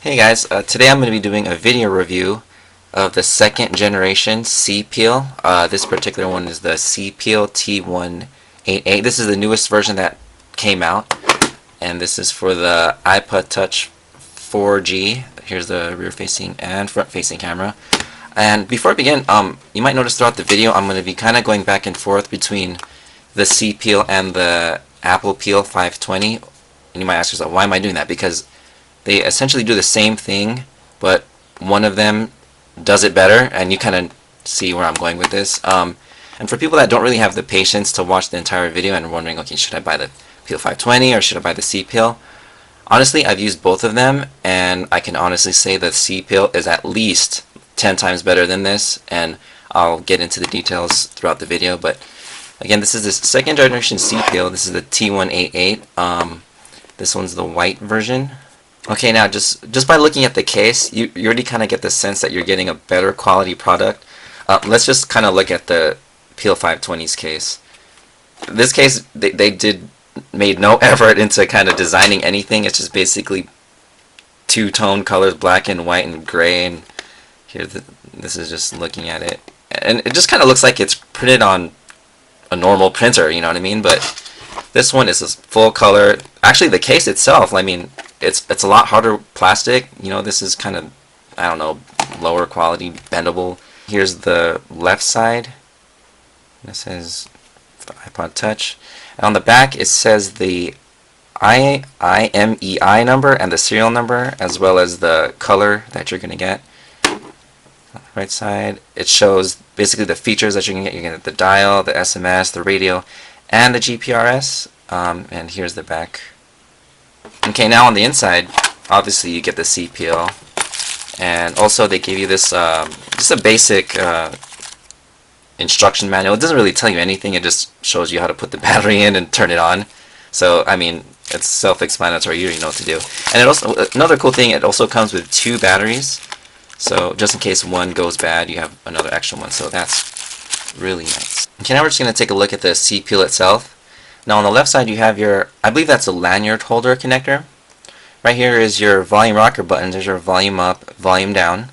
Hey guys, today I'm going to be doing a video review of the second generation cpeel. This particular one is the cpeel T188. This is the newest version that came out, and this is for the iPod Touch 4G. Here's the rear facing and front facing camera. And before I begin, you might notice throughout the video I'm going to be kind of going back and forth between the cpeel and the Apple Peel 520. And you might ask yourself, why am I doing that? Because they essentially do the same thing, but one of them does it better, and you kind of see where I'm going with this. And for people that don't really have the patience to watch the entire video and are wondering, okay, should I buy the Peel 520 or should I buy the cpeel? Honestly, I've used both of them, and I can honestly say the cpeel is at least 10 times better than this, and I'll get into the details throughout the video. But again, this is the second generation cpeel. This is the T188. This one's the white version. Okay, now just by looking at the case, you already kind of get the sense that you're getting a better quality product. Let's just kind of look at the Peel 520's case. This case, they made no effort into kind of designing anything. It's just basically two-tone colors, black and white and gray. And here, this is just looking at it, and it just kind of looks like it's printed on a normal printer. You know what I mean? But this one is a full color. Actually, the case itself, I mean, it's a lot harder plastic. You know, this is kind of, I don't know, lower quality, bendable. Here's the left side. This says iPod Touch. And on the back, it says the IMEI number and the serial number, as well as the color that you're going to get. On the right side, it shows basically the features that you're going to get. You're going to get the dial, the SMS, the radio, and the GPRS. And here's the back. Okay, now on the inside, obviously you get the cpeel, and also they gave you this just a basic instruction manual. It doesn't really tell you anything. It just shows you how to put the battery in and turn it on. So I mean, it's self-explanatory. You already know what to do. And it also, another cool thing, it also comes with 2 batteries. So just in case one goes bad, you have another extra one. So that's really nice. Okay, now we're just going to take a look at the cpeel itself. Now on the left side you have your, I believe that's a lanyard holder connector. Right here is your volume rocker button. There's your volume up, volume down.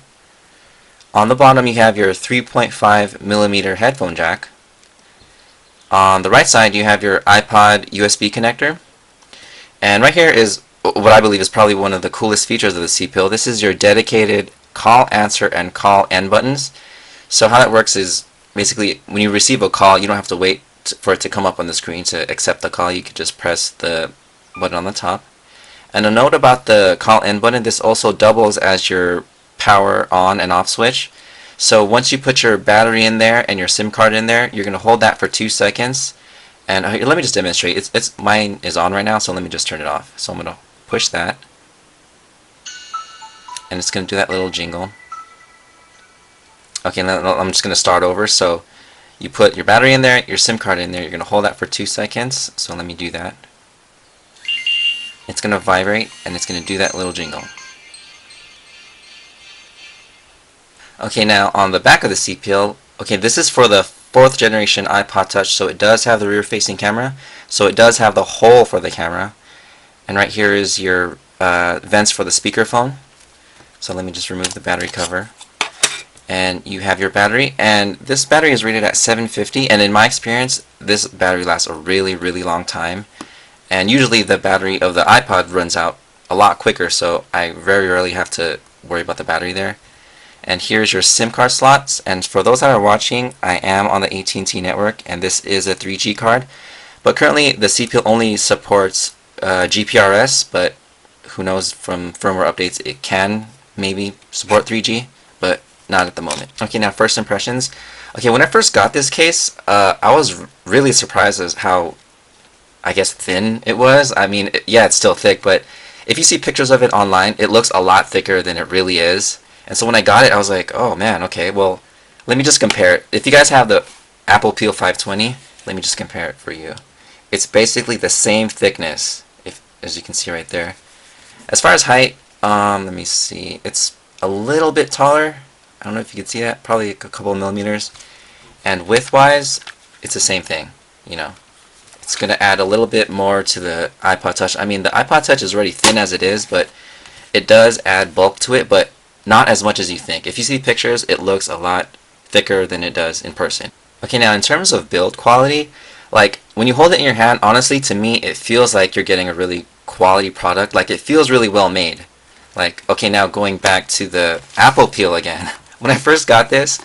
On the bottom you have your 3.5mm headphone jack. On the right side you have your iPod USB connector. And right here is what I believe is probably one of the coolest features of the cpeel. This is your dedicated call answer and call end buttons. So how that works is basically when you receive a call, you don't have to wait for it to come up on the screen to accept the call. You could just press the button on the top. And a note about the call end button, this also doubles as your power on and off switch. So once you put your battery in there and your SIM card in there, you're going to hold that for 2 seconds. And let me just demonstrate. It's mine is on right now, so let me just turn it off. So I'm going to push that, and it's going to do that little jingle. Okay, now I'm just going to start over. So you put your battery in there, your SIM card in there, you're going to hold that for 2 seconds. So let me do that. It's going to vibrate, and it's going to do that little jingle. Okay, now on the back of the cpeel, okay, this is for the 4th generation iPod Touch, so it does have the rear facing camera, so it does have the hole for the camera. And right here is your vents for the speakerphone. So let me just remove the battery cover. And you have your battery, and this battery is rated at 750, and in my experience this battery lasts a really long time, and usually the battery of the iPod runs out a lot quicker, so I very rarely have to worry about the battery there. And here's your SIM card slots, and for those that are watching, I am on the AT&T network, and this is a 3G card, but currently the cpeel only supports GPRS, but who knows, from firmware updates it can maybe support 3G, but not at the moment. Okay, now first impressions. Okay, when I first got this case, I was really surprised as how, I guess, thin it was. I mean, yeah, it's still thick, but if you see pictures of it online, it looks a lot thicker than it really is. And so when I got it, I was like, oh man, okay, well, let me just compare it. If you guys have the Apple Peel 520, let me just compare it for you. It's basically the same thickness, as you can see right there. As far as height, let me see, it's a little bit taller. I don't know if you can see that, probably a couple of millimeters. And width-wise, it's the same thing, you know. It's going to add a little bit more to the iPod Touch. I mean, the iPod Touch is already thin as it is, but it does add bulk to it, but not as much as you think. If you see pictures, it looks a lot thicker than it does in person. Okay, now in terms of build quality, like when you hold it in your hand, honestly, to me, it feels like you're getting a really quality product. Like it feels really well made. Like, okay, now going back to the apple peel again. When I first got this,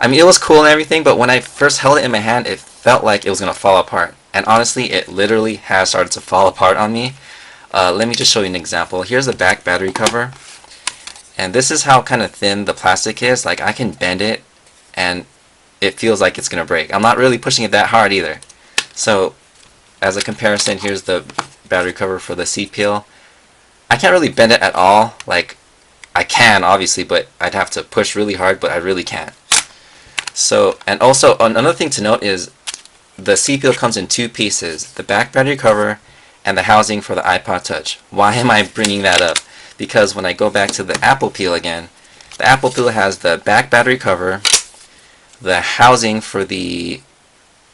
I mean, it was cool and everything, but when I first held it in my hand, it felt like it was going to fall apart. And honestly, it literally has started to fall apart on me. Let me just show you an example. Here's the back battery cover. And this is how kind of thin the plastic is. Like, I can bend it, and it feels like it's going to break. I'm not really pushing it that hard either. So, as a comparison, here's the battery cover for the cpeel. I can't really bend it at all. Like, I can, obviously, but I'd have to push really hard, but I really can't. So, and also, another thing to note is the cpeel comes in two pieces, the back battery cover and the housing for the iPod Touch. Why am I bringing that up? Because when I go back to the Apple Peel again, the Apple Peel has the back battery cover, the housing for the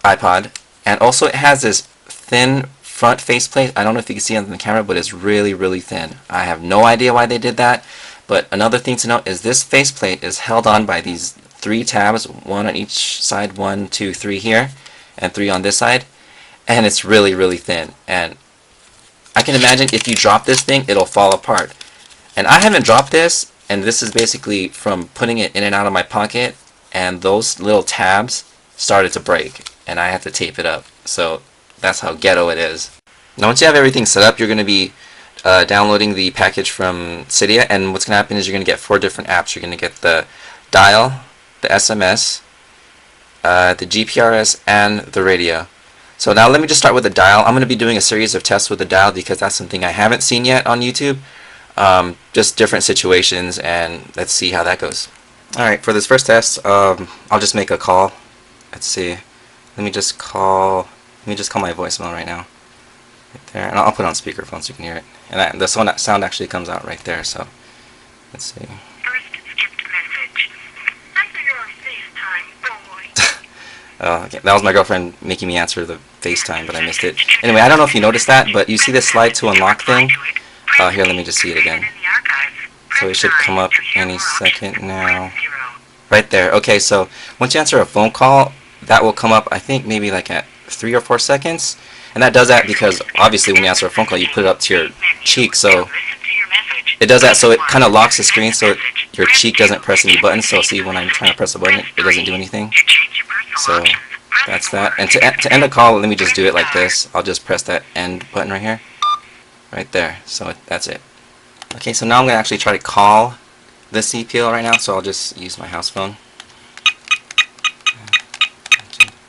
iPod, and also it has this thin front faceplate. I don't know if you can see it on the camera, but it's really, really thin. I have no idea why they did that, but another thing to note is this faceplate is held on by these 3 tabs, 1 on each side, 1, 2, 3 here, and 3 on this side, and it's really, really thin. And I can imagine if you drop this thing, it'll fall apart. And I haven't dropped this, and this is basically from putting it in and out of my pocket, and those little tabs started to break, and I had to tape it up. So that's how ghetto it is. Now once you have everything set up, you're going to be downloading the package from Cydia, and what's going to happen is you're going to get 4 different apps. You're going to get the dial, the SMS, the GPRS, and the radio. So now let me just start with the dial. I'm going to be doing a series of tests with the dial because that's something I haven't seen yet on YouTube. Just different situations, and let's see how that goes. Alright, for this first test, I'll just make a call. Let's see. Let me just call my voicemail right now. Right there. And I'll put it on speakerphone so you can hear it. And the sound actually comes out right there, so let's see. First skipped message. Answer your FaceTime, boy. Oh, okay. That was my girlfriend making me answer the FaceTime, but I missed it. Anyway, I don't know if you noticed that, but you see this slide to unlock thing? Here, let me just see it again. So it should come up any second now. Right there. Okay, so once you answer a phone call, that will come up, I think, maybe like at 3 or 4 seconds. And that does that because, obviously, when you answer a phone call, you put it up to your cheek. So it does that so it kind of locks the screen so your cheek doesn't press any buttons. So see, when I'm trying to press a button, it doesn't do anything. So that's that. And to end a call, let me just do it like this. I'll just press that end button right here. Right there. So that's it. Okay, so now I'm going to actually try to call the cpeel right now, so I'll just use my house phone.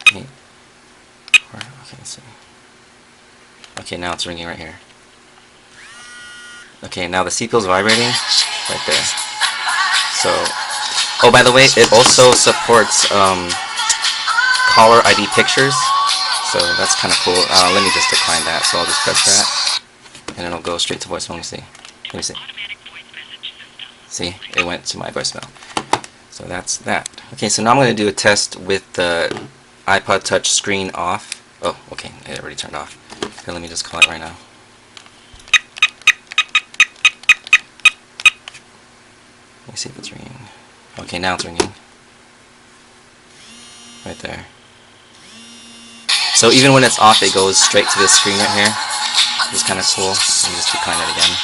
Okay, let's see. Okay, now it's ringing right here. Okay, now the cpeel's vibrating right there. So, oh, by the way, it also supports caller ID pictures, so that's kind of cool. Let me just decline that, so I'll just press that, and it'll go straight to voicemail. Let me see. See, it went to my voicemail. So that's that. Okay, so now I'm going to do a test with the iPod Touch screen off. Oh, okay, it already turned off. Okay, let me just call it right now. Let me see if it's ringing. Okay, now it's ringing. Right there. So even when it's off, it goes straight to this screen right here. It's kind of cool. Let me just decline it again.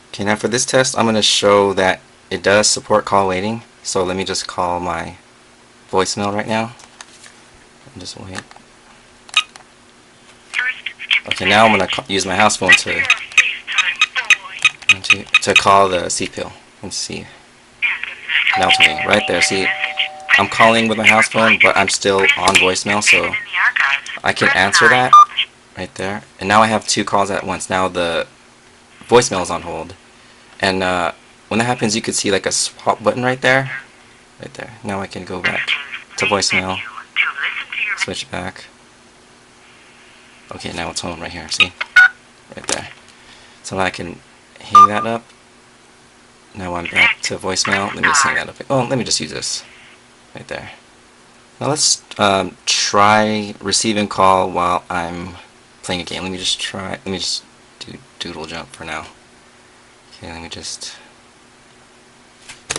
Okay, now for this test, I'm going to show that it does support call waiting. So let me just call my voicemail right now. And just wait. Okay, now I'm going to use my house phone to call the cpeel. Let's see. Now it's ringing right there. See, I'm calling with my house phone, but I'm still on voicemail, so I can answer that right there. And now I have 2 calls at once. Now the voicemail is on hold. And when that happens, you could see like a swap button right there. Right there. Now I can go back to voicemail. Switch back. Okay, now it's home right here. See? Right there. So now I can hang that up. Now I'm back to voicemail. Let me just hang that up. Oh, let me just use this. Right there. Now let's try receive and call while I'm playing a game. Let me just do doodle jump for now. Okay, let me just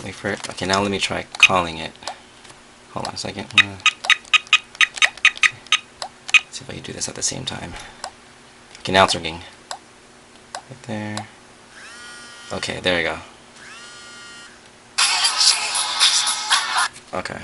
wait for it. Okay, now let me try calling it. Hold on a second. See if I can do this at the same time. Okay, now it's ringing. Right there. Okay, there you go. Okay.